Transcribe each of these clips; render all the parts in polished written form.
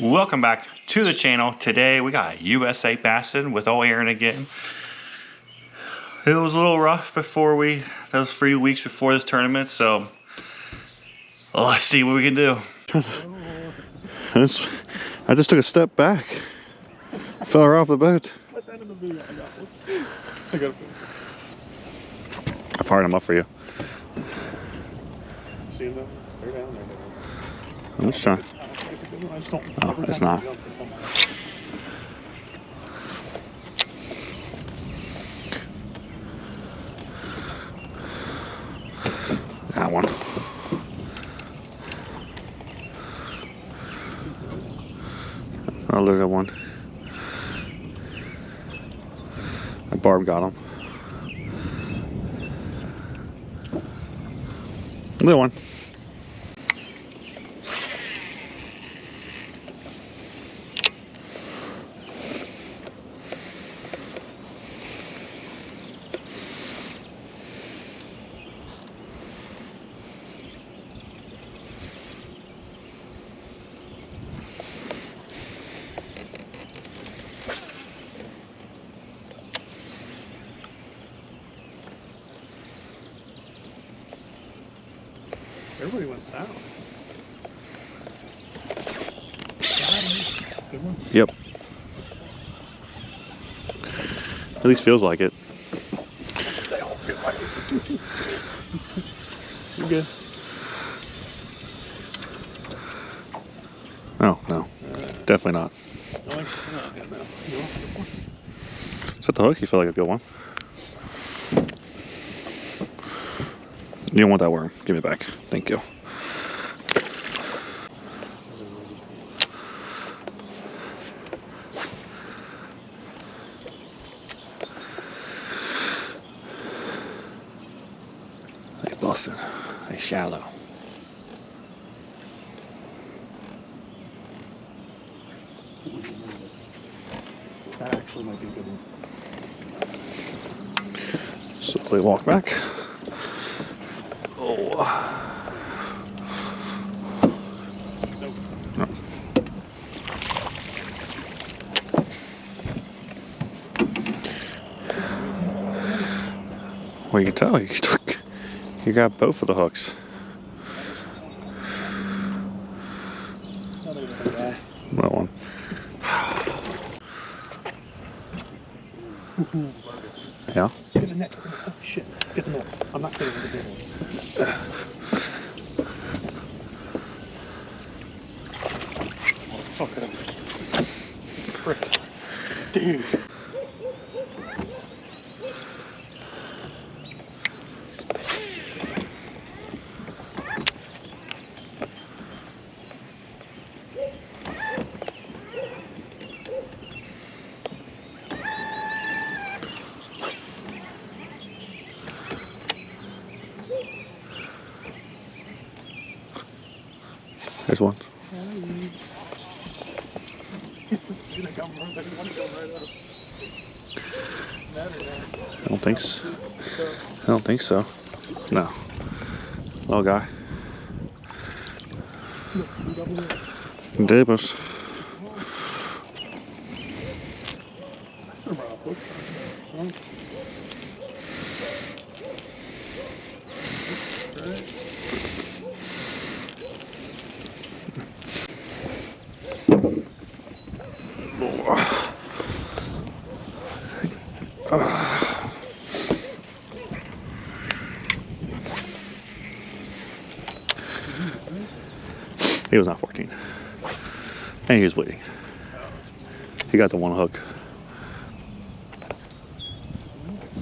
Welcome back to the channel. Today we got USABassin with l.omeara again. It was a little rough before those 3 weeks before this tournament, so let's see what we can do. I just took a step back. Fell her off the boat. I fired him up for you. See him though? They're down there. I'm just trying. Oh, it's not. That one. Another one. My barb got him. Little one. Everybody went south. Good one. Yep. At least feels like it. They all feel like it. You're good. Oh, no. Definitely not. No, it's not good now. You want a good one? Is that the hook? You feel like a good one? You don't want that worm. Give it back. Thank you. They busted. They shallow. That actually might be a good one. Slowly walk back. Oh. Nope. No. Well, you can tell you got both of the hooks. Not even a guy. Well, one. Yeah. Get the net. Oh, shit. Get the net. I'm not getting the big one. Oh, fuck it. Frick. Dude. There's one. I don't think so. I don't think so. No. Little guy. Davis. He was not 14. And he was bleeding. He got the one hook.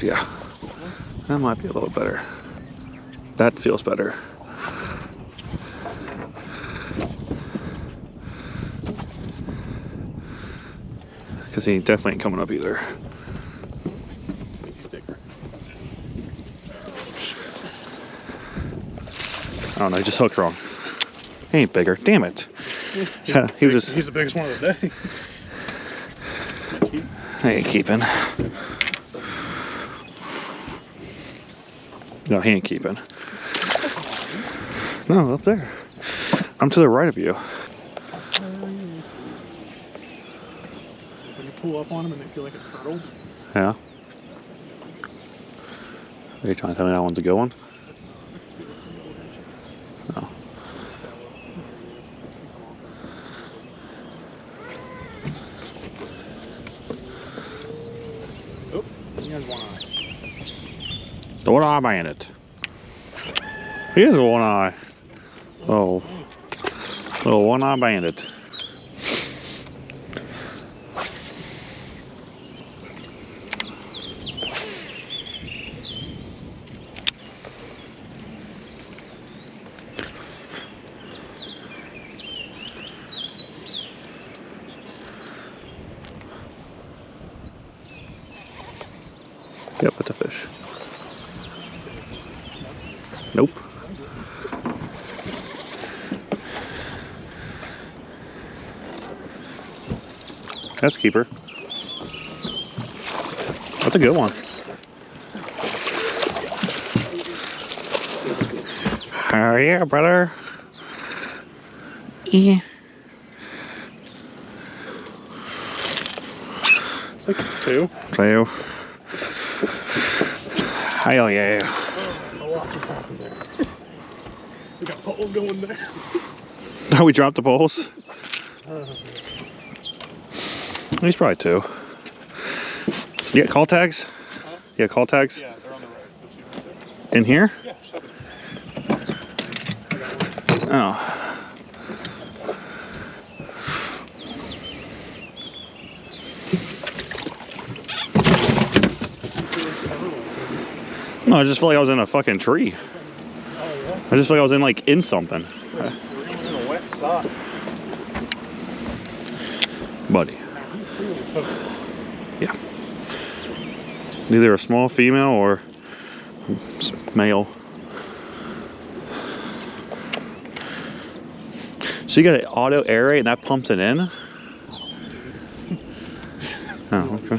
Yeah. That might be a little better. That feels better. Because he definitely ain't coming up either. I don't know, he just hooked wrong. He ain't bigger. Damn it. He was just. He's the biggest one of the day. I ain't keeping. No, he ain't keeping. No, up there. I'm to the right of you. pull up on them and they feel like a turtle. Yeah. Are you trying to tell me that one's a good one? No. Oh, he has one eye. The one eye bandit. He is a one eye. Oh. Little one eye bandit. Yep, it's a fish. Nope. That's a keeper. That's a good one. Oh yeah, brother. Yeah. It's like 2. So, hell yeah. A lot just happened there. We got poles going there. Oh, we dropped the poles? He's probably 2. You got call tags? Huh? You got call tags? Yeah, they're on the right. You'll see right there. In here? Yeah, shove it. Oh. No, I just feel like I was in a fucking tree. Oh, yeah? I just feel like I was in like in something. We're in a wet sock. Buddy. He's clearly cooked. Yeah. Either a small female or male. So you got an auto aerate and that pumps it in? Oh, okay.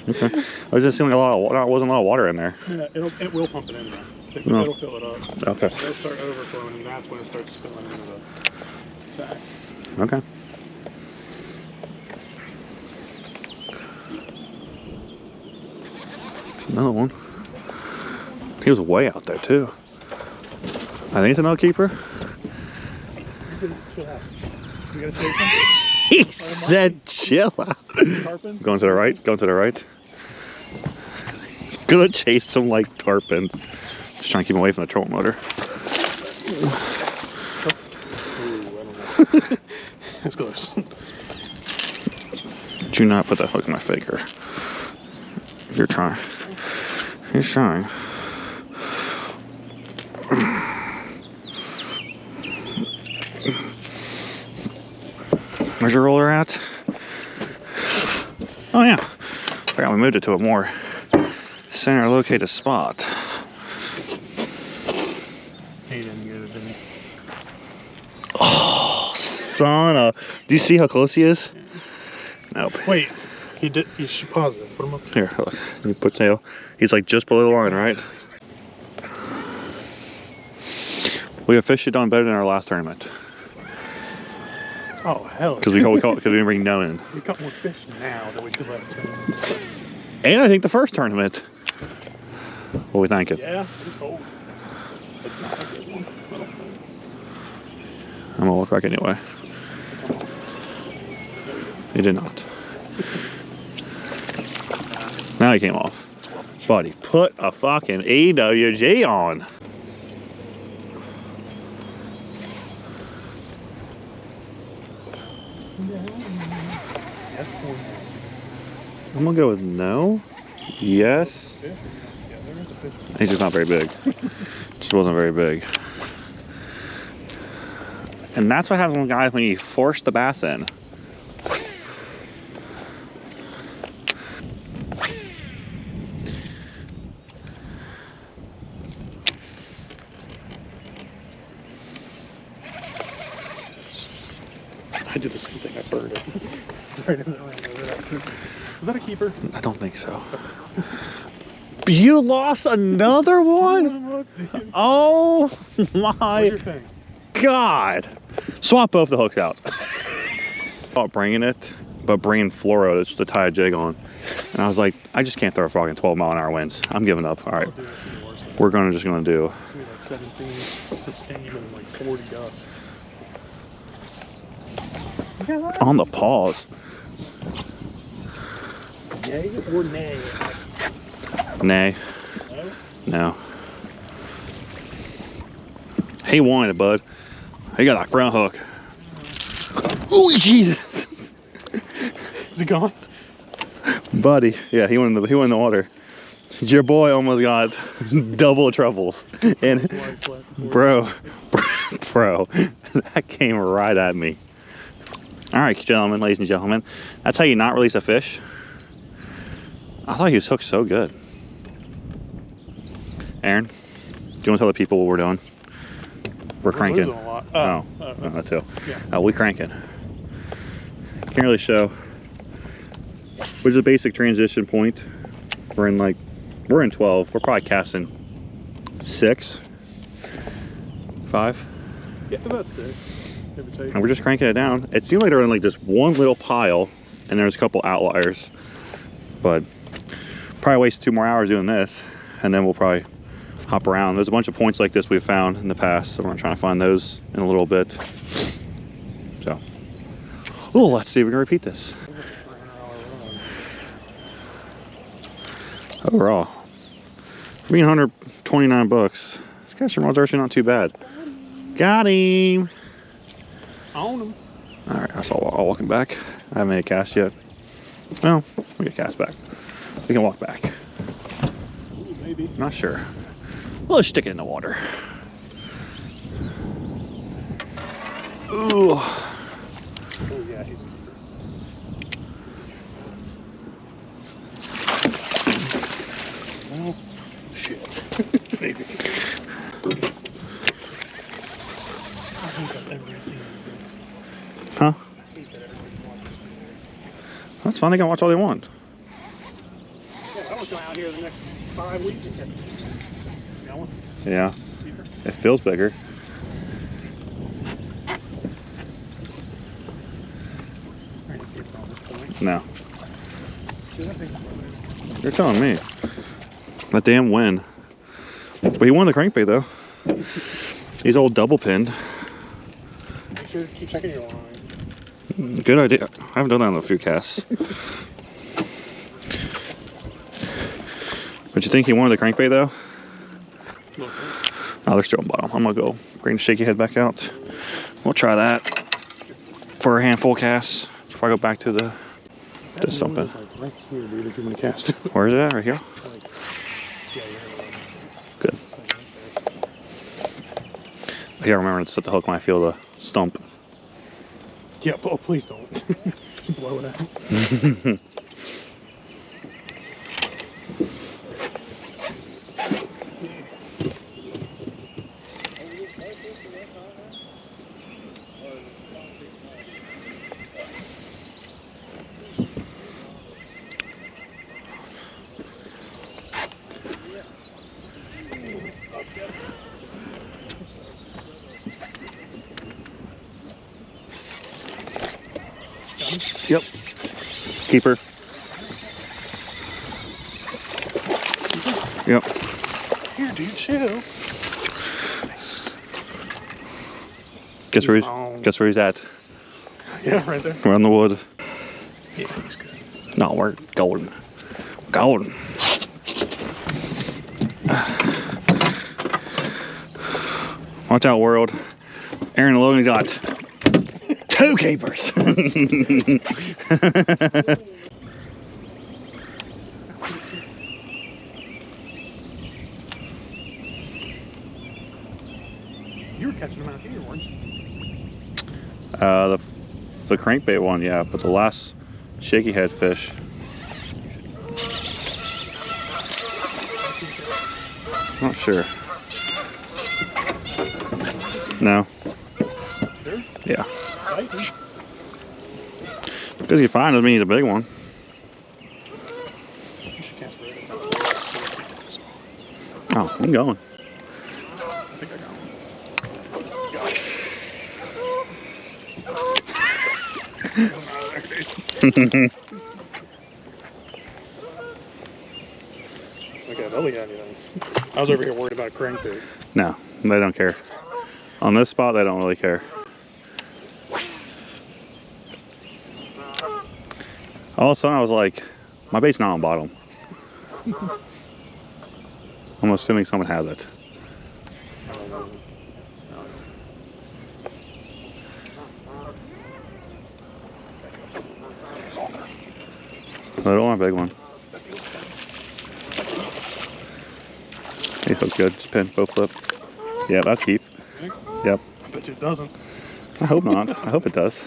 Okay. I was just seeing like a lot of water. Wasn't a lot of water in there. Yeah, it will pump it in there. No. It'll fill it up. Okay. It'll start overflowing, and that's when it starts spilling into the back. Okay. Another one. He was way out there too. I think it's another keeper. You can chill out. You gotta chase him? He said chill out. Tarpon? Going to the right, going to the right. Gonna chase some like tarpons. Just trying to keep him away from the trolling motor. Ooh, I don't know. It's close. Do not put that hook in my faker. You're trying. He's trying. Where's your roller at? Oh yeah. I forgot we moved it to a more center located spot. He didn't get it, did he? Oh, son of... Do you see how close he is? Nope. Wait, he did. You should pause it. Put him up. Here, look. You put sail. He's like just below the line, right? We officially done better than our last tournament. Oh, hell. Because we didn't bring none in. We caught more fish now than we did last time. And I think the first tournament. What are we thinking? Yeah, it's cold. It's not a good one. I don't think. I'm gonna look back anyway. He did not. Now he came off. Buddy, put a fucking EWG on. I'm gonna go with no. Yes. Yeah, there is a fish. He's just not very big. Just wasn't very big. And that's what happens when guys when you force the bass in. I did the same thing. I burned it. Right in the line. Was that a keeper? I don't think so. You lost another one? Oh my What's your thing? God. Swap both the hooks out. About bringing it but bringing fluoro to tie a jig on. And I was like, I just can't throw a fucking 12-mile-an-hour winds. I'm giving up. All right, Oh, dude, it's gonna be worse than we're just gonna do. It's gonna be like 17, 16, and like 40 gusts. On the pause. Yay or nay? Nay. No? No. He wanted it, bud. He got a front hook. Oh Jesus! Is it gone? Buddy, yeah, he went in the water. Your boy almost got double troubles. And bro, that came right at me. All right, gentlemen, ladies and gentlemen, that's how you not release a fish. I thought he was hooked so good. Aaron, do you want to tell the people what we're doing? We're cranking. losing a lot. Oh, okay. that too. Yeah. We cranking. Can't really show. Which is a basic transition point. We're in 12. We're probably casting 6, 5. Yeah, about 6. Give or take. And we're just cranking it down. It seemed like they're in like just one little pile, and there's a couple outliers. But probably waste 2 more hours doing this, and then we'll probably hop around. There's a bunch of points like this we've found in the past, so we're gonna try to find those in a little bit. So, oh, let's see if we can repeat this. Overall, for being 129 bucks, this casting rod's actually not too bad. Got him. Own them. All right, I saw all walking back. I haven't made a cast yet. Well, we get cast back. We can walk back. Ooh, maybe. Not sure. Let's stick it in the water. Ooh. Oh yeah, he's a keeper. Well, shit. Maybe. I hate that everybody's seeing this. Huh? I hate that everybody's watching this video. That's fine. They can watch all they want. Yeah, I was going out here the next 5 weeks. Going? Yeah. Keeper? It feels bigger. I ain't keeper on this point. No. Shit, I think it's You're telling me. That damn win. But he won the crankbait though. He's all double pinned. make sure to keep checking your line. Good idea. I haven't done that on a few casts. But you think he wanted the crankbait though? Look, Oh, they're still on bottom. I'm gonna go bring the shaky head back out. We'll try that for a handful of casts before I go back to the that something. moon is, like right here, dude, if you want to cast it. Where is it? Right here? Like, yeah, you're Good. I gotta remember to set the hook when I feel the stump. yeah, oh, please don't. Blow it out. Yep. Keeper. Yep. Here, dude, chill. Guess where he's at? Yeah, right there. We're on the wood. Yeah, he's good. No, we're golden. Golden. Watch out, world. Aaron and Logan got 2 keepers. You were catching them out here, weren't you? The crankbait one, yeah, but the last shaky head fish. Not sure. No. Sure. Yeah. Titan. Because you find doesn't mean he's a big one. You should cast red. Oh, I'm going. I think I got one. Got it. Okay, they'll be happy then. I was over here worried about crankbait. No, they don't care. On this spot, they don't really care. All of a sudden, I was like, my bait's not on bottom. I'm assuming someone has it. Little one, big one. He hooked good. Just pin, both flip. Yeah, that'll keep. Yep. I bet you it doesn't. I hope not. I hope it does.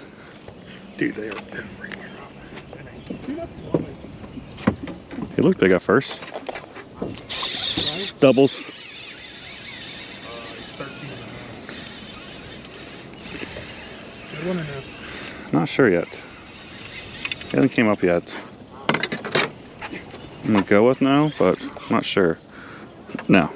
Dude, they are everywhere. He looked big at first. Doubles. He's 13 and a half. Good one or no? Not sure yet. He hasn't came up yet. I'm gonna go with no, but I'm not sure. No.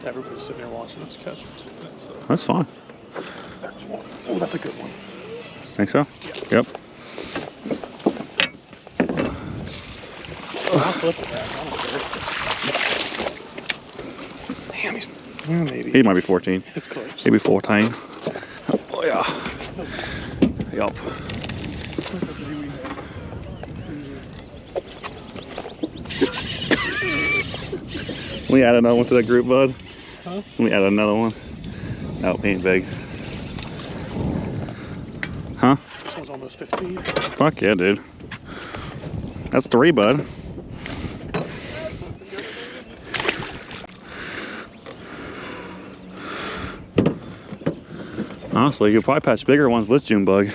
Everybody's sitting there watching us catch them too. That's fine. There's one. Oh, that's a good one. Think so? Yep. Oh, I'll flip it back. I don't care. Damn, he's... Well, maybe. He might be 14. It's close. Maybe 14. Oh yeah. Yup. Looks like a day we had. We add another one to that group, bud. Huh? We add another one. No, he ain't big. Huh? This one's almost 15. Fuck yeah, dude. That's 3, bud. Honestly, you could probably patch bigger ones with June bug.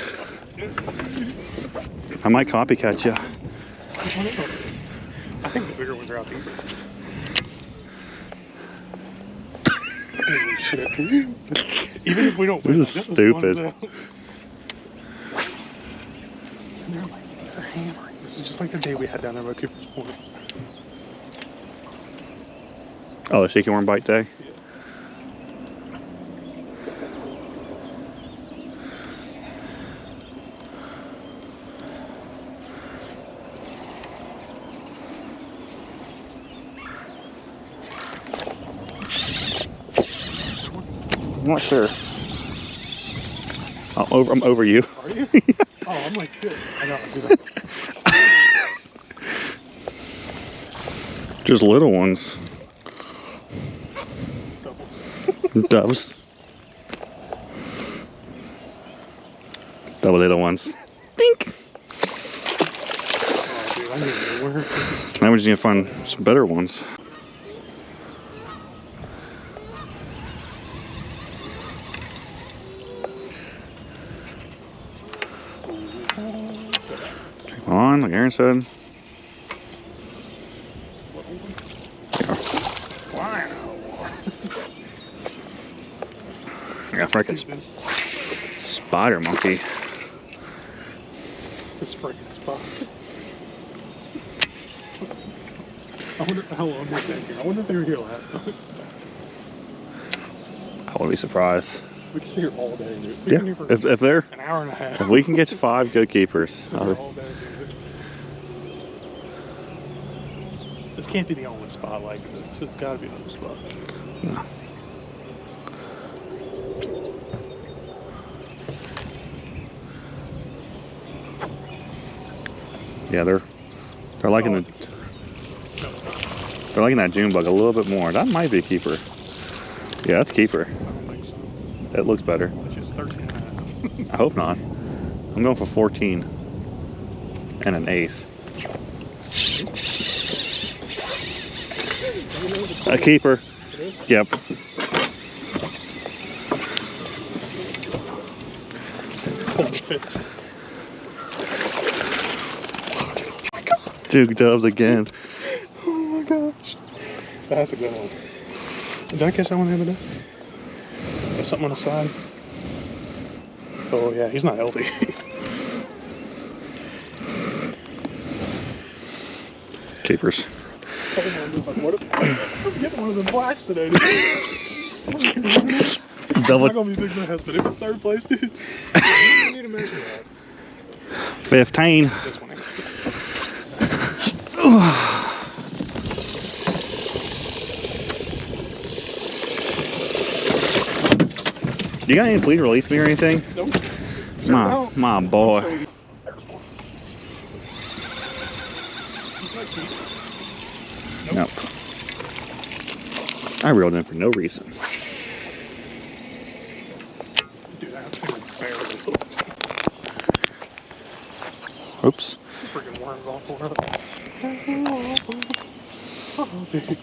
I might copycat you. I think the bigger ones are out deeper. Holy shit. Even if we don't win, This is stupid. And they're like, they're hammering. This is just like the day we had down there by Cooper's Point. Oh, the shaky worm bite day? Yeah. I'm not sure. I'm over you. Are you? Oh, I'm like, good. I gotta do that. Just little ones. Double. Doves. Double little ones. Think. Oh, dude, I need to know where this is. Now we just need to find some better ones. Come on, like Aaron said. Wow. I got freaking spider monkey. This freaking spot. I wonder how long they've been here. I wonder if they were here last time. I wouldn't be surprised. We can sit here all day, dude. We've Yeah, been here for if they're, an hour and a half. if we can get 5 good keepers. Sit here all day, dude. This can't be the only spot like this. It's gotta be another spot. No. Yeah, they're liking Oh, the, it's a- no, it's not. they're liking that June bug a little bit more. That might be a keeper. Yeah, that's keeper. I don't think so. It looks better. It's just 13 and a half. I hope not. I'm going for 14 and an ace. A keeper. It is? Yep. Hold the fifth. Duke Dubs again. Oh my gosh. That's a good one. Did I catch that one the other day? There's something on the side. Oh yeah, he's not healthy. Keepers. I'm getting one of them blacks today, dude. Double. It's not gonna be big mess, but if it's third place, dude, you need to measure that. 15. This one. You got any please release me or anything? Nope. My boy. Nope. I reeled in for no reason. Dude, that thing is barely. Oops. Freaking worms all for it. Oh, dude.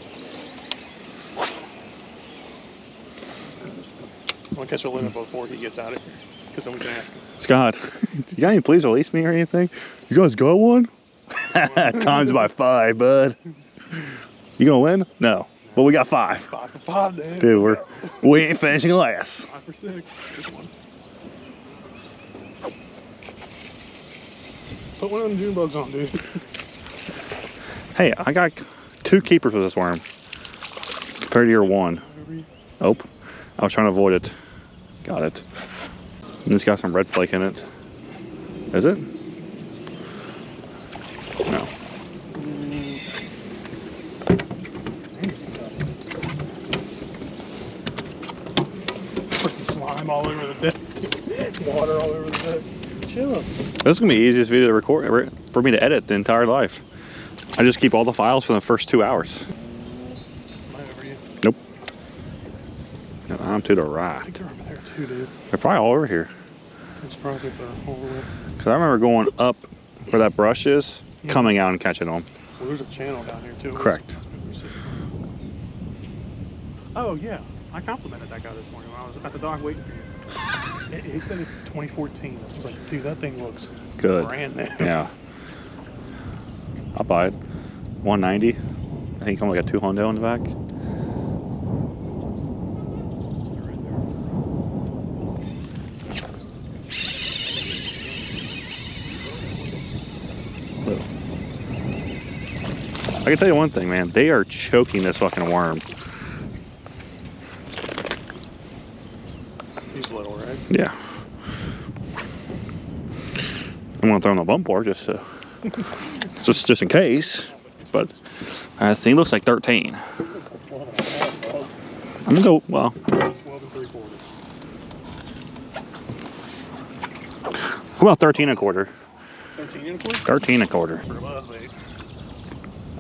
I'm gonna catch a limit before he gets out of here, because then we can ask him. Scott, you got any please release me or anything? You guys got one? Times by 5, bud. You gonna win? No. But we got 5. 5 for 5, dude. Dude, we ain't finishing last. 5 for 6. This one. Put one of them June bugs on, dude. Hey, I got 2 keepers with this worm compared to your 1. Oh, I was trying to avoid it. Got it. And it's got some red flake in it. Is it? No. Freaking slime all over the deck. Water all over the deck. Chill. This is gonna be the easiest video to record for me to edit the entire life. I just keep all the files for the first 2 hours. Mine over you. Nope. And I'm to the I right. think they're over there too, dude. They're probably all over here. It's probably the whole way. Cause I remember going up where that brush is, coming out and catching them. Well, there's a channel down here too. Correct. Oh yeah, I complimented that guy this morning when I was at the dock waiting for you. He said it's 2014. I was like, dude, that thing looks Good. brand new. Yeah. I'll buy it. 190. I think I'm like a 2 Hondo in the back. I can tell you one thing, man. They are choking this fucking worm. He's little, right? Yeah. I'm gonna throw in the bump bar just so, just in case. But this thing looks like 13. I'm gonna go. Well, 12 3/4. how about 13 1/4? 13 1/4? 13 1/4. For a buzzbait.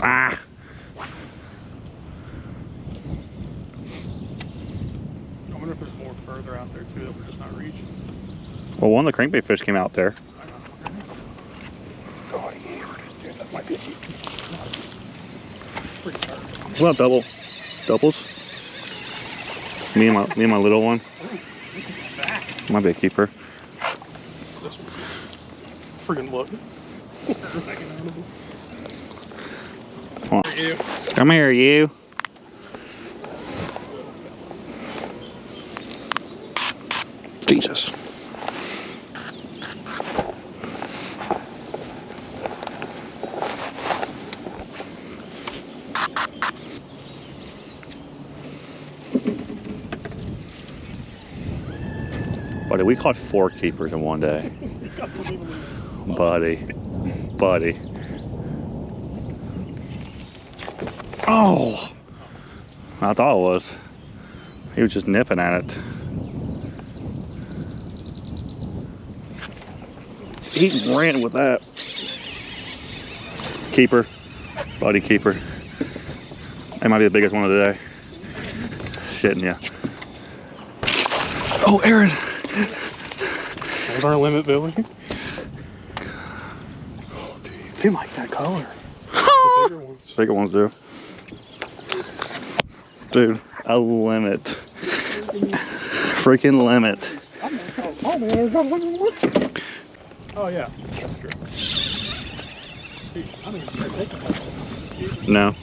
Ah. I wonder if there's more further out there too that we're just not reaching. Well, one of the crankbait fish came out there. Oh, yeah. Dude, that might be a keep. What about doubles? Me and my little one. Might be a keeper. This one's friggin' look. Come on. Come here, you. Jesus. Buddy, we caught 4 keepers in one day. Buddy. Oh! I thought it was. He was just nipping at it. He ran with that. Keeper. Buddy keeper. That might be the biggest one of the day. Shitting ya. Oh, Aaron! There's our limit, Billy. Oh, dude. They like that color. The bigger ones. Bigger ones do. Dude, a limit. Freaking limit. Oh, man, there's not limit. Oh, yeah. That's true. Dude, I don't even care to take them. No.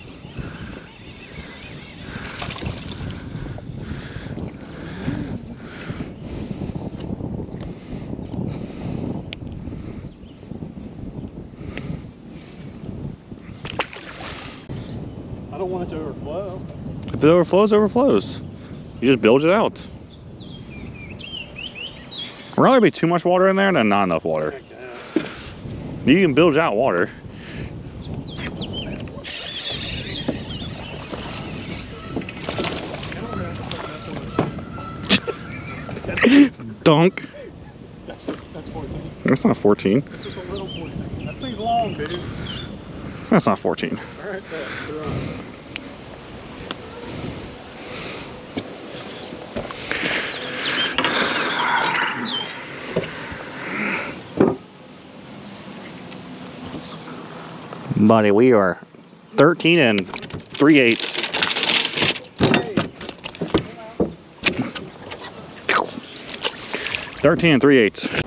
don't want it to overflow. If it overflows, it overflows. You just bilge it out. There'd rather be too much water in there than not enough water. You can bilge out water. Dunk. That's 14. That's not 14. It's just a little 14. That thing's long, dude. That's not 14. All right, there. Put it on. Buddy, we are 13 and 3/8. 13 and 3/8.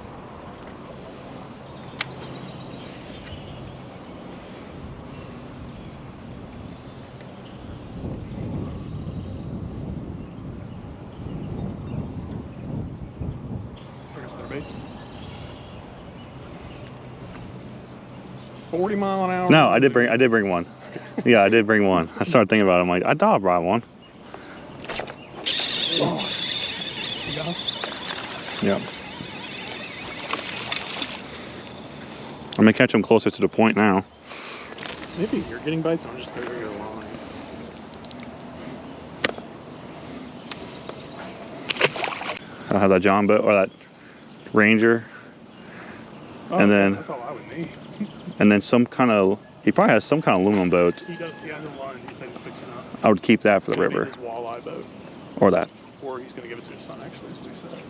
Bring up their baits. 40 mile an hour. No, I did bring one. Yeah, I did bring one. I started thinking about it. I'm like, I thought I brought one. Oh. You got him? Yeah. I'm gonna catch them closer to the point now. Maybe you're getting bites and I'm just throwing your line. I'll have that John boat or that Ranger, Oh, and then that's all I would need. and then some kind of. He probably has some kind of aluminum boat. He does. He has a line. He said he's fixing up. I would keep that for the It's gonna be river his walleye boat, or that. or he's gonna give it to his son. Actually, is what he said.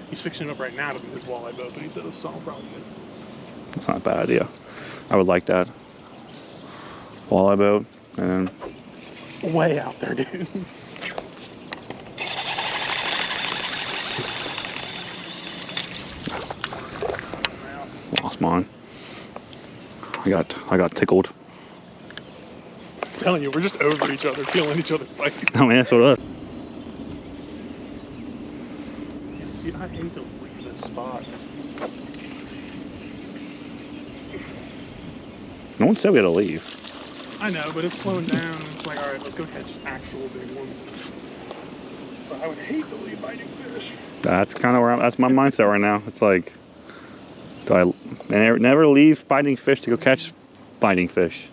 He's fixing it up right now to be his walleye boat, but he said his son will probably get it. That's not a bad idea. I would like that. Walleye boat, and then Way out there, dude. lost mine. I got tickled. I'm telling you, we're just over each other, feeling each other fight. I mean, that's what it is. See, I hate to leave this spot. No one said we had to leave. I know, but it's slowing down, and it's like, all right, let's go catch actual big ones. But I would hate to leave biting fish. That's kind of where that's my mindset right now. It's like, do I never leave biting fish to go catch biting fish?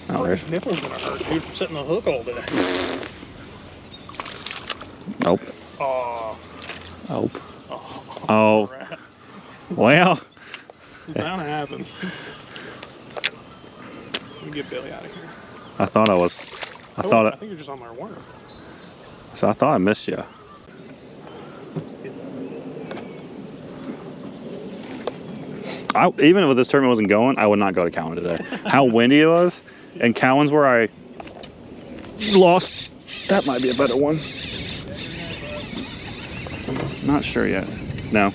Oh, there's. His nipple's gonna hurt, dude, from sitting the hook all day. Nope. Oh. Nope. Oh. Oh. Rat. Well. It's bound to happen. Let me get Billy out of here. I thought I was. I thought. I think you're just on my worm. So I thought I missed you. Even if this tournament wasn't going, I would not go to Cowan today. How windy it was, and Cowan's where I lost. That might be a better one. Not sure yet. No.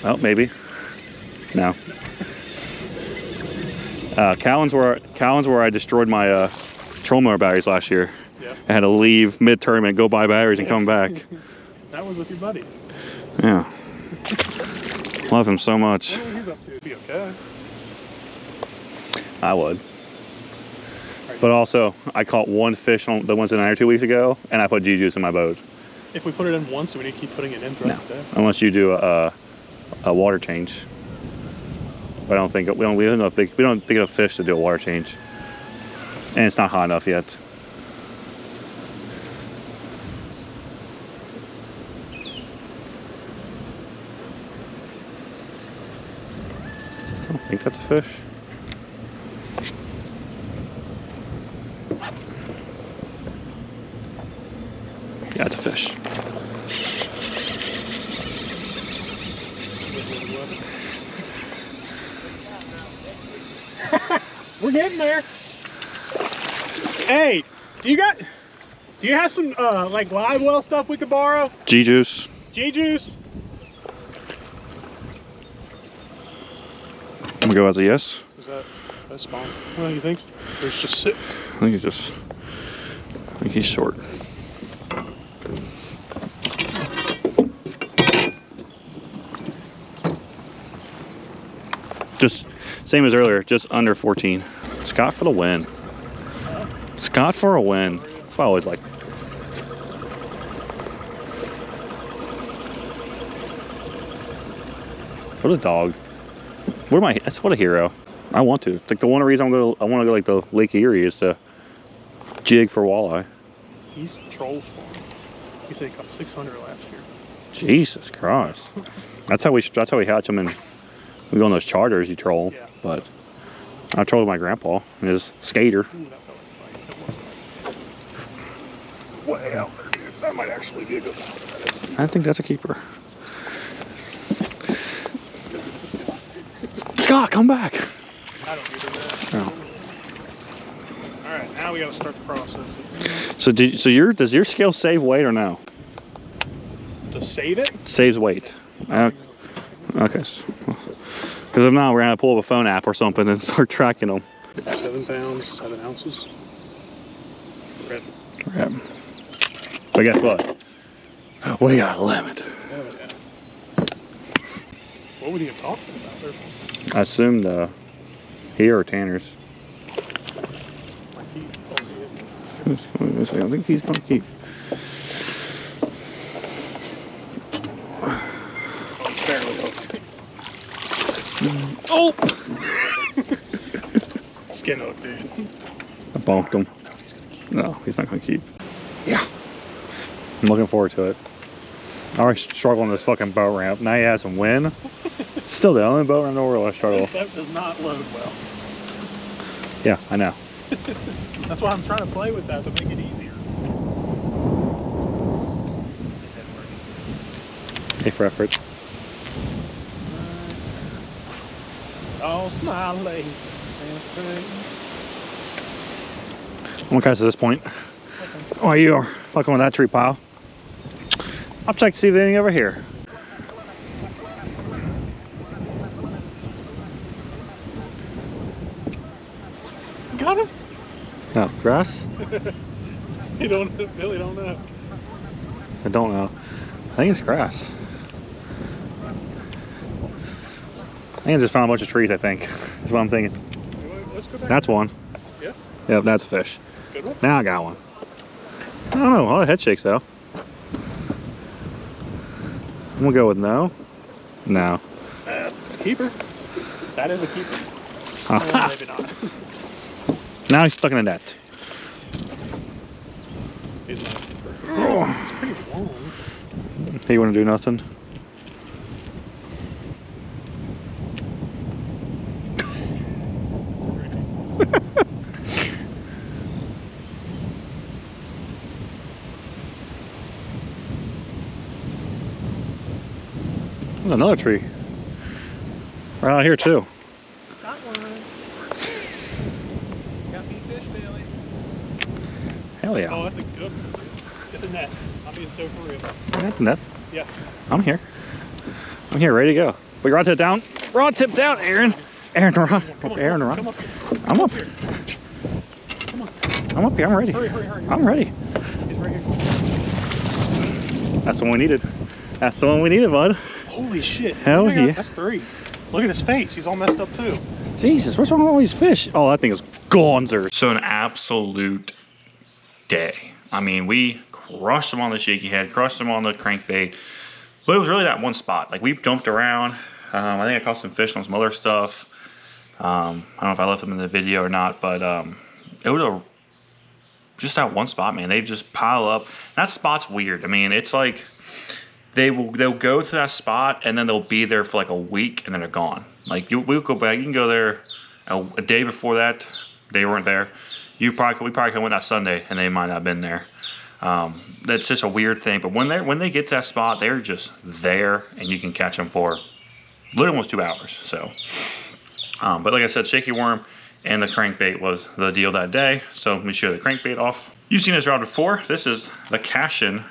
Oh, maybe. No. Cowan's where I destroyed my trolling motor batteries last year. Yeah. I had to leave mid-tournament, go buy batteries, and come back. That was with your buddy. Yeah. Love him so much. What he's up to? Be okay. I would. But also, I caught one fish on the ones in there 2 weeks ago, and I put G-juice in my boat. If we put it in once, do we need to keep putting it in throughout the day? Unless you do a water change. But I don't think we don't pick enough fish to do a water change, and it's not hot enough yet. I don't think that's a fish. Yeah, it's a fish. We're getting there. Hey, do you have some like live well stuff we could borrow? G-juice. G-juice? I'm gonna go as a yes. Is that's spawn? What do you think? Or it's just sit? I think he's short. Just same as earlier, just under 14. Scott for the win. Scott for a win. That's what I always like. What a dog. What am I? That's what a hero. I want to. It's like the one reason I want to go like the Lake Erie is to jig for walleye. He's trolls for him. He said he caught 600 last year. Jesus Christ. That's how we hatch them, and we go on those charters. You troll. Yeah. But I trolled my grandpa and his skater. Ooh, that felt like that was way out there, dude. That might actually be a good one. I think that's a keeper. Scott, come back. I don't either. No. All right, now we got to start the process. So does your scale save weight or no? To save it? Saves weight. Okay. Because if not, we're gonna pull up a phone app or something and start tracking them. 7 pounds, 7 ounces. Red. Right. But guess what? We got a limit. Oh, yeah. What would he have talked about? There's I assumed here or Tanner's. my key. Oh, he isn't. I think he's gonna keep. Oh, it's barely hooked. Oh! Skin hook, dude. I bonked him. No, he's not gonna keep. Yeah. I'm looking forward to it. I already struggle on this fucking boat ramp. Now he has some wind. Still the only boat ramp nowhere I struggle. That does not load well. Yeah, I know. That's why I'm trying to play with that to make it easier. A for effort. Oh, smiley. I'm gonna catch at this point. While you are fucking with that tree pile, I'll check to see if there's anything over here. Got him? No, grass? You don't, Billy don't know. I don't know. I think it's grass. I think I just found a bunch of trees, I think. That's what I'm thinking. Let's go back. That's one. Yeah? Yep, that's a fish. Good one? Now I got one. I don't know. All the head shakes though. I'm gonna go with no. No. It's a keeper. That is a keeper. Maybe not. Now he's stuck in a net. He's not a keeper. It's pretty long. Hey, you wanna do nothing? There's another tree. Right out here too. Got one. Got me fish, Billy. Hell yeah. Oh, that's a good one. Get the net. I'm being so for real. Net. Yeah. I'm here. I'm here, ready to go. We rod tip down. Rod tip down, Aaron. Aaron, rod. Come on, Aaron, come rod. up here. I'm up. Come on. I'm up here. I'm ready. Hurry, hurry, hurry. I'm ready. He's right here. That's the one we needed. That's the one we needed, bud. Holy shit. Hell Oh my God, yeah. That's 3. Look at his face. He's all messed up too. Jesus, what's wrong with all these fish? Oh, that thing is gonzer. So an absolute day. I mean, we crushed them on the shaky head, crushed them on the crankbait, but it was really that one spot. Like we jumped around. I think I caught some fish on some other stuff. I don't know if I left them in the video or not, but it was just that one spot, man. They just pile up. That spot's weird. I mean, it's like they'll go to that spot and then they'll be there for like a week and then they're gone. Like we'll go back. You can go there a day before that. They weren't there. We probably could have went that Sunday and they might not have been there. That's just a weird thing. But when they get to that spot, they're just there and you can catch them for literally almost 2 hours. So, but like I said, shaky worm and the crankbait was the deal that day. So let me show you the crankbait off. You've seen this rod before. This is the Cashin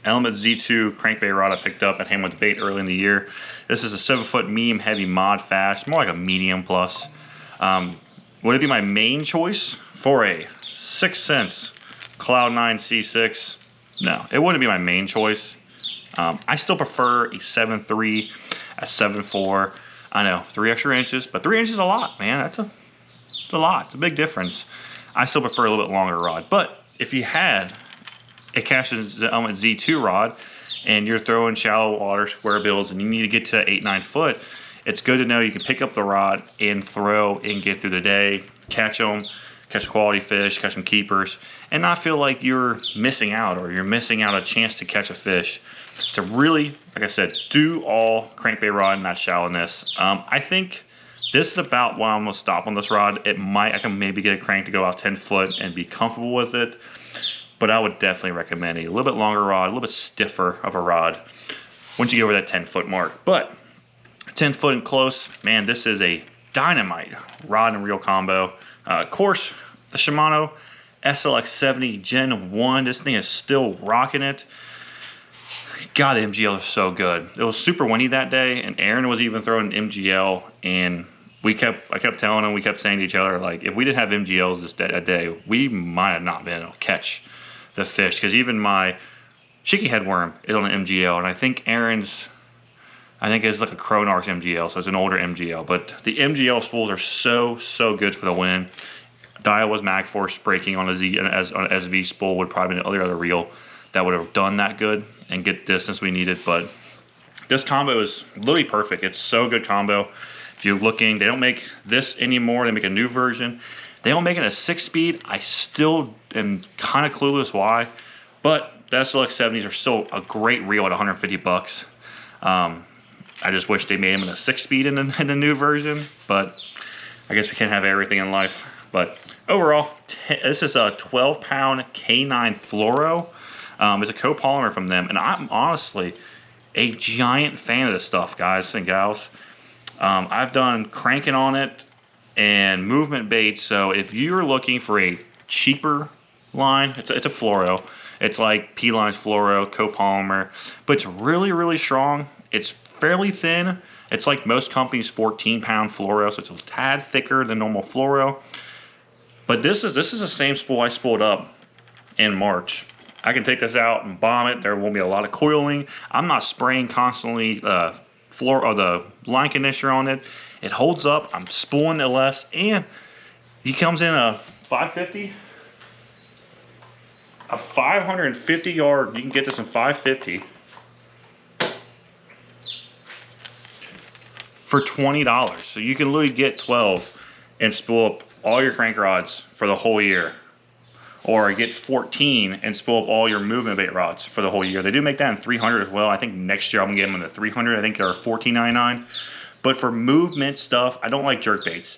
Element Z2 crankbait rod I picked up at Hamlin's Bait early in the year. This is a 7-foot medium heavy mod fast, more like a medium plus. Would it be my main choice for a 6 cents Cloud9 C6? No, it wouldn't be my main choice. I still prefer a 7.3, a 7.4. I know, 3 extra inches, but 3 inches is a lot, man. It's a lot. It's a big difference. I still prefer a little bit longer rod. But if you had a Cashin's Element Z2 rod and you're throwing shallow water square bills and you need to get to 8-9 foot, it's good to know you can pick up the rod and throw and get through the day, catch them, catch quality fish, catch some keepers, and not feel like you're missing out or you're missing out a chance to catch a fish. To really, like I said, do all crankbait rod in that shallowness. I think this is about why I'm gonna stop on this rod. I can maybe get a crank to go out 10 foot and be comfortable with it, but I would definitely recommend a little bit longer rod, a little bit stiffer of a rod once you get over that 10 foot mark. But 10 foot and close, man, this is a dynamite rod and reel combo. Of course, the Shimano SLX70 Gen 1, this thing is still rocking it. God, the MGL is so good. It was super windy that day, and Aaron was even throwing MGL, and I kept telling him, we kept saying to each other, like, if we didn't have MGLs that day, we might have not been able to catch the fish, because even my Chicky head worm is on an MGL, and I think Aaron's, it's like a Cronar's MGL, so it's an older MGL. But the MGL spools are so good for the win. Daiwa's MagForce breaking on an SV spool would probably be the other reel that would have done that good and get distance we needed. But this combo is literally perfect. It's so good combo. If you're looking, they don't make this anymore. They make a new version. They don't make it a 6-speed. I still am kind of clueless why, but the SLX70s are still a great reel at 150 bucks. I just wish they made them in a 6-speed in the new version, but I guess we can't have everything in life. But overall, this is a 12-pound K9 fluoro. It's a copolymer from them, and I'm honestly a giant fan of this stuff, guys and gals. I've done cranking on it and movement baits, so if you're looking for a cheaper line, it's a fluoro. It's like P-Line's fluoro, copolymer, but it's really strong. It's fairly thin. It's like most companies' 14-pound fluoro, so it's a tad thicker than normal fluoro. But this is the same spool I spooled up in March. I can take this out and bomb it. There won't be a lot of coiling. I'm not spraying constantly the line conditioner on it. It holds up. I'm spooling it less, and he comes in a 550. A 550 yard. You can get this in 550 for $20. So you can literally get 12 and spool up all your crank rods for the whole year. Or get 14 and spool up all your movement bait rods for the whole year. They do make that in 300 as well. I think next year I'm gonna get them in the 300. I think they're $14.99. But for movement stuff, I don't like jerk baits.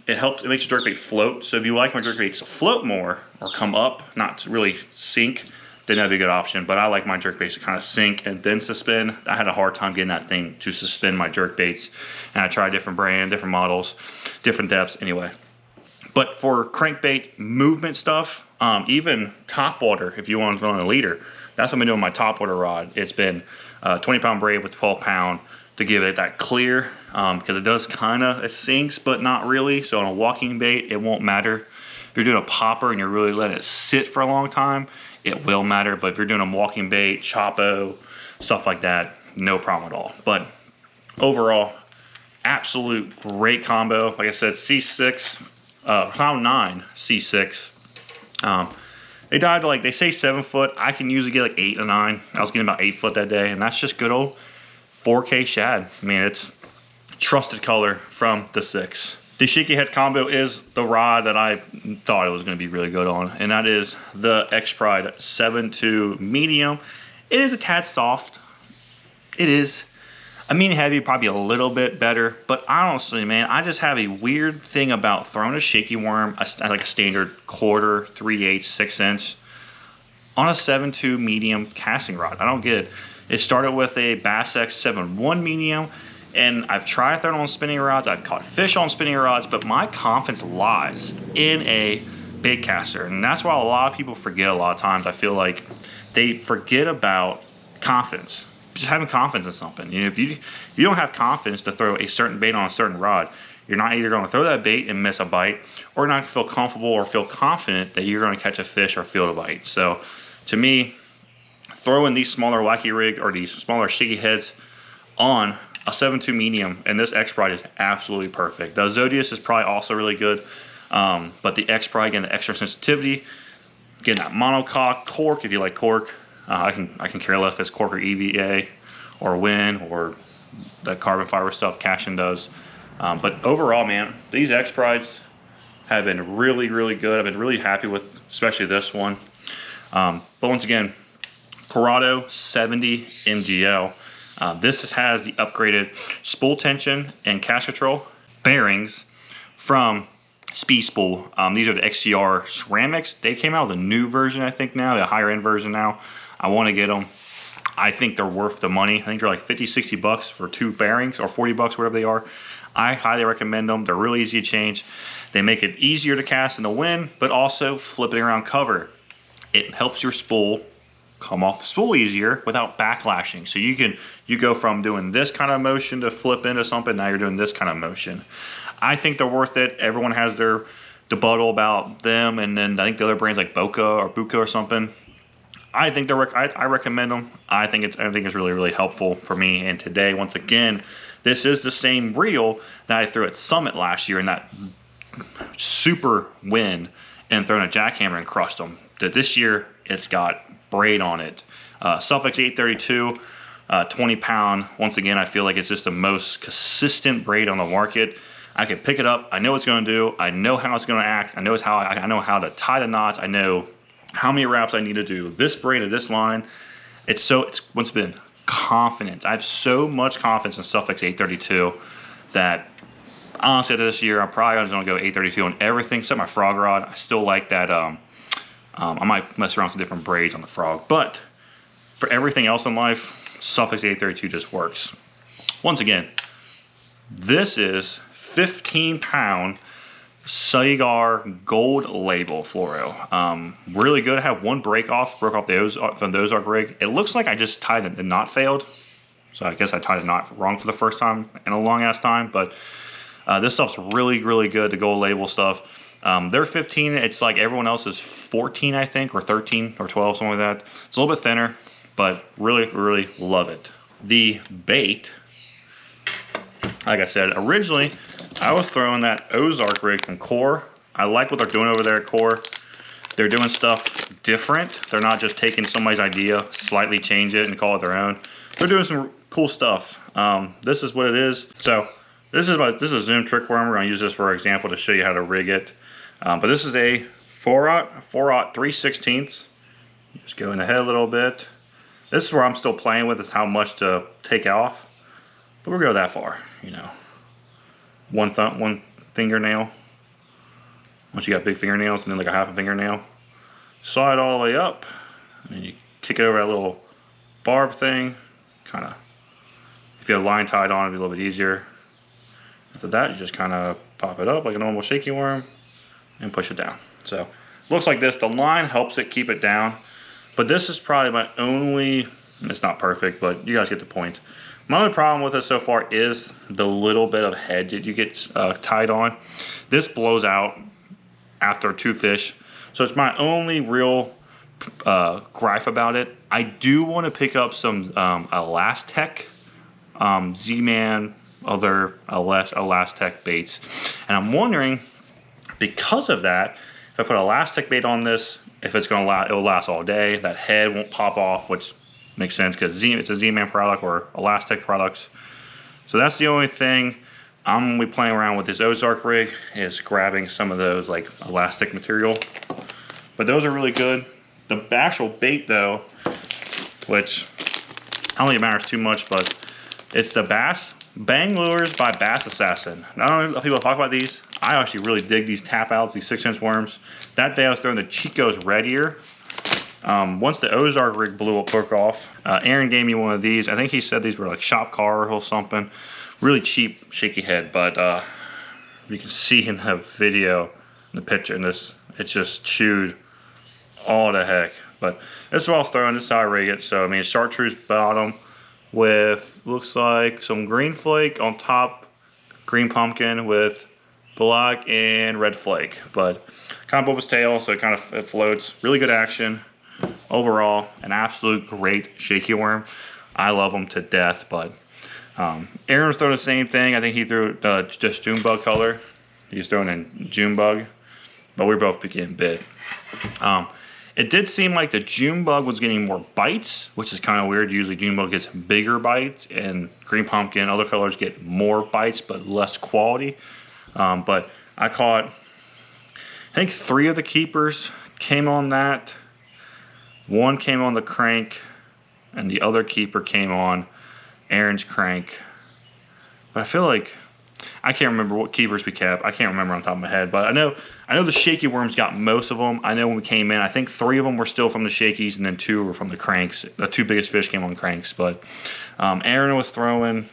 It helps, it makes your jerk bait float. So if you like my jerk baits to float more or come up, not to really sink, then that'd be a good option. But I like my jerk baits to kind of sink and then suspend. I had a hard time getting that thing to suspend my jerk baits. And I tried different brands, different models, different depths, anyway. But for crankbait movement stuff, even top water, if you want to run a leader, that's what I've been doing with my top water rod. It's been 20-pound braid with 12-pound to give it that clear, because it does it sinks, but not really. So on a walking bait, it won't matter. If you're doing a popper and you're really letting it sit for a long time, it will matter. But if you're doing a walking bait, chopo, stuff like that, no problem at all. But overall, absolute great combo. Like I said, C6. Cloud 9 C6. They died to, like, they say 7 foot. I can usually get like 8 or 9. I was getting about 8 foot that day, and that's just good old 4K shad. I mean, it's trusted color from the 6. The shaky head combo is the rod that I thought it was going to be really good on, and that is the X-Pride 7.2 medium. It is a tad soft. It is. I mean, heavy, probably a little bit better, but honestly, man, I just have a weird thing about throwing a shaky worm, like a standard 1/4, 3/8, 6-inch, on a 7.2 medium casting rod. I don't get it. It started with a Bass X 7.1 medium, and I've tried throwing on spinning rods. I've caught fish on spinning rods, but my confidence lies in a bait caster, and that's why a lot of people forget a lot of times. I feel like they forget about confidence. Just having confidence in something. You know, if you don't have confidence to throw a certain bait on a certain rod, you're not either going to throw that bait and miss a bite, or not feel comfortable or feel confident that you're going to catch a fish or feel a bite. So, to me, throwing these smaller wacky rig or these smaller shaky heads on a 7.2 medium, and this X Pride is absolutely perfect. The Zodius is probably also really good, but the X Pride, again, the extra sensitivity, getting that monocoque cork, if you like cork. I can care less if it's cork or EVA or Win or the carbon fiber stuff Cashin does. But overall, man, these X Prides have been really, really good. I've been really happy with, especially this one. But once again, Corrado 70 MGL. This has the upgraded spool tension and cast control bearings from Speed Spool. These are the XCR ceramics. They came out with a new version, I think now, the higher end version now. I want to get them. I think they're worth the money. I think they're like 50, 60 bucks for 2 bearings, or 40 bucks, whatever they are. I highly recommend them. They're really easy to change. They make it easier to cast in the wind, but also flipping around cover. It helps your spool come off the spool easier without backlashing. So you go from doing this kind of motion to flip into something, now you're doing this kind of motion. I think they're worth it. Everyone has their debuttal about them, and then I think the other brands like Boca or something. I think I recommend them. I think it's really, really helpful for me. And today, once again, this is the same reel that I threw at Summit last year in that super wind and thrown a jackhammer and crushed them. This year, it's got braid on it. Suffix 832, 20 pound. Once again, I feel like it's just the most consistent braid on the market. I can pick it up. I know what it's going to do. I know how it's going to act. I know how to tie the knots. I know how many wraps I need to do. This braid of this line, it's once been confidence. I have so much confidence in Suffix 832 that honestly this year I'm probably going to go 832 on everything except my frog rod. I still like that. I might mess around with some different braids on the frog, but for everything else in life, Suffix 832 just works. Once again, this is 15 pound Cigar gold label fluoro. Really good. I have one broke off from the Ozark rig. It looks like I just tied it, the knot failed. So I guess I tied a knot wrong for the first time in a long ass time, but this stuff's really, really good, the gold label stuff. They're 15, it's like everyone else is 14, I think, or 13 or 12, something like that. It's a little bit thinner, but really, really love it. The bait, like I said, originally I was throwing that Ozark rig from Core. I like what they're doing over there at Core. They're doing stuff different. They're not just taking somebody's idea, slightly change it and call it their own. They're doing some cool stuff. This is what it is. So this is a Zoom trick worm. We're gonna use this for example to show you how to rig it. But this is a 4/0 3/16. Just going ahead a little bit. This is where I'm still playing with, is how much to take off. But we'll go that far, you know. One fingernail. Once you got big fingernails, and then like a half a fingernail. Saw it all the way up, and then you kick it over that little barb thing. Kind of, if you have a line tied on, it'd be a little bit easier. After that, you just kind of pop it up like a normal shaky worm and push it down. So looks like this. The line helps it keep it down, but this is probably my only, it's not perfect, but you guys get the point. My only problem with it so far is the little bit of head that you get tied on. This blows out after 2 fish, so it's my only real gripe about it. I do want to pick up some Elastec, Z-Man, other Elastec baits, and I'm wondering, because of that, if I put Elastec bait on this, if it's going to last, it'll last all day. That head won't pop off, which makes sense because it's a Z-Man product or Elastec products. So that's the only thing I'm gonna be playing around with this Ozark rig, is grabbing some of those like elastic material. But those are really good. The actual bait though, which I don't think it matters too much, but it's the Bang Lures by Bass Assassin. Not only people talk about these, I actually really dig these tap outs, these 6-inch worms. That day I was throwing the Chico's Red Ear. Once the Ozark rig broke off, Aaron gave me one of these. I think he said these were like shop car or something. Really cheap, shaky head, but you can see in the video, in the picture, in this, it's just chewed all the heck. But this is what I was throwing. This is how I rig it. So I mean, it's chartreuse bottom with, looks like some green flake on top, green pumpkin with black and red flake. But kind of bulbous tail, so it floats. Really good action. Overall, an absolute great shaky worm. I love them to death, but Aaron was throwing the same thing. I think he threw just June bug color. He was throwing in June bug, but we were both getting bit. It did seem like the June bug was getting more bites, which is kind of weird. Usually June bug gets bigger bites, and green pumpkin, other colors get more bites but less quality. But I caught, I think 3 of the keepers came on that. 1 came on the crank, and the other keeper came on Aaron's crank. But I feel like I can't remember what keepers we kept. I can't remember on top of my head, but I know the shaky worms got most of them. I know when we came in, I think 3 of them were still from the shakies, and then 2 were from the cranks. The 2 biggest fish came on cranks, but Aaron was throwing,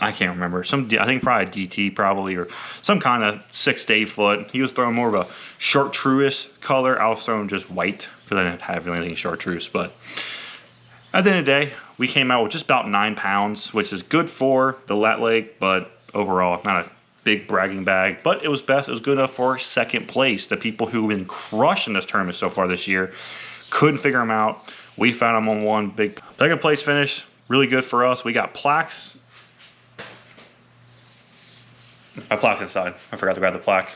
I can't remember, I think probably a DT probably, or some kind of 6 to 8 foot. He was throwing more of a chartreuse color. I was throwing just white because I didn't have really anything chartreuse. But at the end of the day, we came out with just about 9 pounds, which is good for the Lat Lake, but overall not a big bragging bag. But it was best. It was good enough for 2nd place. The people who've been crushing this tournament so far this year couldn't figure them out. We found them on one big 2nd place finish. Really good for us. We got plaques. My plaque inside. I forgot to grab the plaque.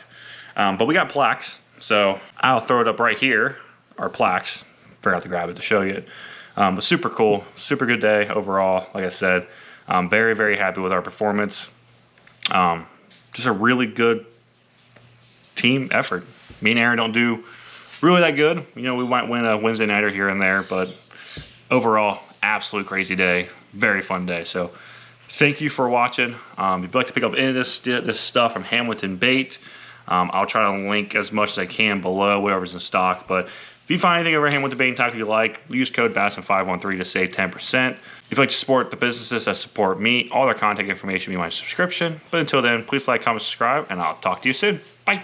But we got plaques. So I'll throw it up right here. Our plaques. Forgot to grab it to show you it. But super cool, super good day overall. Like I said, I'm very, very happy with our performance. Just a really good team effort. Me and Aaron don't do really that good. You know, we might win a Wednesday nighter here and there, but overall, absolute crazy day. Very fun day. So thank you for watching. If you'd like to pick up any of this stuff from Hamilton Bait, I'll try to link as much as I can below, whatever's in stock. But if you find anything over Hamilton Bait and Tackle you like, use code BASSIN513 to save 10%. If you'd like to support the businesses that support me, all their contact information will be in my subscription. But until then, please like, comment, subscribe, and I'll talk to you soon. Bye.